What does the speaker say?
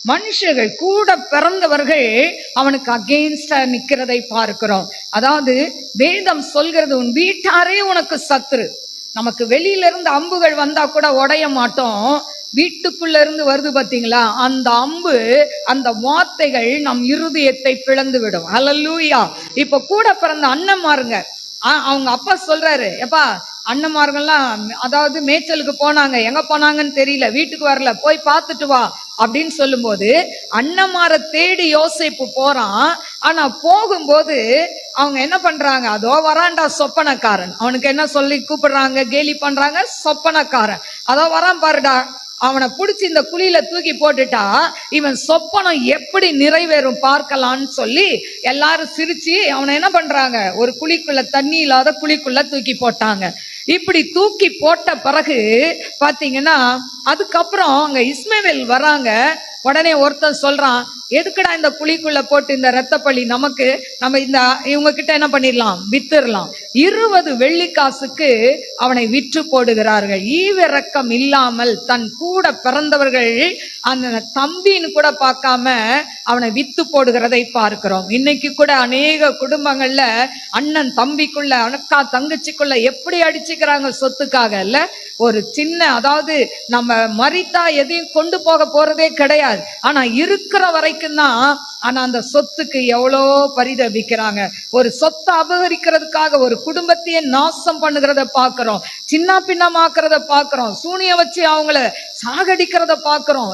மனுஷர்கள் கூட பிறந்தவர்கள் அவனுக்கு அகெயின்ஸ்டா நிக்கிறதை பார்க்கிறோம். அதாவது வேதம் சொல்கிறது, உன் வீட்டாரே உனக்கு சத்துரு. நமக்கு வெளியில இருந்து அம்புகள் வந்தா கூட உடைய மாட்டோம், வீட்டுக்குள்ள இருந்து வருது பாத்தீங்களா, அந்த அம்பு, அந்த வார்த்தைகள் நம் இருதயத்தை பிளந்து விடும். ஹல்லேலூயா. இப்ப கூட பிறந்த அண்ணன்மாருங்க, அவங்க அப்பா சொல்றாரு, எப்பா அண்ணன்மார்கள்லாம் அதாவது மேய்ச்சலுக்கு போனாங்க, எங்க போனாங்கன்னு தெரியல, வீட்டுக்கு வரல, போய் பார்த்துட்டு வா அப்படின்னு சொல்லும் போது அண்ணன்மார தேடி யோசேப்பு போறான். ஆனா போகும்போது அவங்க என்ன பண்றாங்க, அதோ வரான்டா சொப்பனக்காரன். அவனுக்கு என்ன சொல்லி கூப்பிடுறாங்க, கேலி பண்றாங்க, சொப்பனக்காரன். அதோ வரான் பாருடா, அவனை பிடிச்சி இந்த குழியில தூக்கி போட்டுட்டா இவன் சொப்பனம் எப்படி நிறைவேறும் பார்க்கலான்னு சொல்லி எல்லாரும் சிரிச்சு அவனை என்ன பண்றாங்க, ஒரு குழிக்குள்ள, தண்ணி இல்லாத குழிக்குள்ள தூக்கி போட்டாங்க. இப்படி தூக்கி போட்ட பிறகு பாத்தீங்கன்னா அதுக்கப்புறம் அங்க இஸ்மவேல் வராங்க. உடனே ஒருத்தன் சொல்றான், எதுக்குடா இந்த குழிக்குள்ள போட்டு இந்த ரத்தப்பழி, நமக்கு நம்ம இந்த இவங்க கிட்ட என்ன பண்ணிடலாம், வித்துடலாம். 20 வெள்ளிக்காசுக்கு அவனை விற்று போடுகிறார்கள். ஈவிரக்கம் இல்லாமல் தன் கூட பிறந்தவர்கள் அந்த தம்பின்னு கூட பார்க்காம அவனை வித்து போடுகிறதை பார்க்கிறோம். இன்னைக்கு கூட அநேக குடும்பங்கள்ல அண்ணன் தம்பிக்குள்ள, அக்கா தங்கச்சிக்குள்ள எப்படி அடிச்சுக்கிறாங்க சொத்துக்காக. இல்ல, ஒரு சின்ன, அதாவது நம்ம மரித்தா எதையும் கொண்டு போக போறதே கிடையாது, ஆனா இருக்கிற வரைக்கும் தான். ஆனா அந்த சொத்துக்கு எவ்வளோ பரிதபிக்கிறாங்க. ஒரு சொத்தை அபகரிக்கிறதுக்காக ஒரு குடும்பத்தையே நாசம் பண்ணுகிறத பாக்குறோம், சின்ன பின்னமாக்குறத பாக்குறோம், சூனிய வச்சு அவங்கள சாகடிக்கிறத பாக்குறோம்.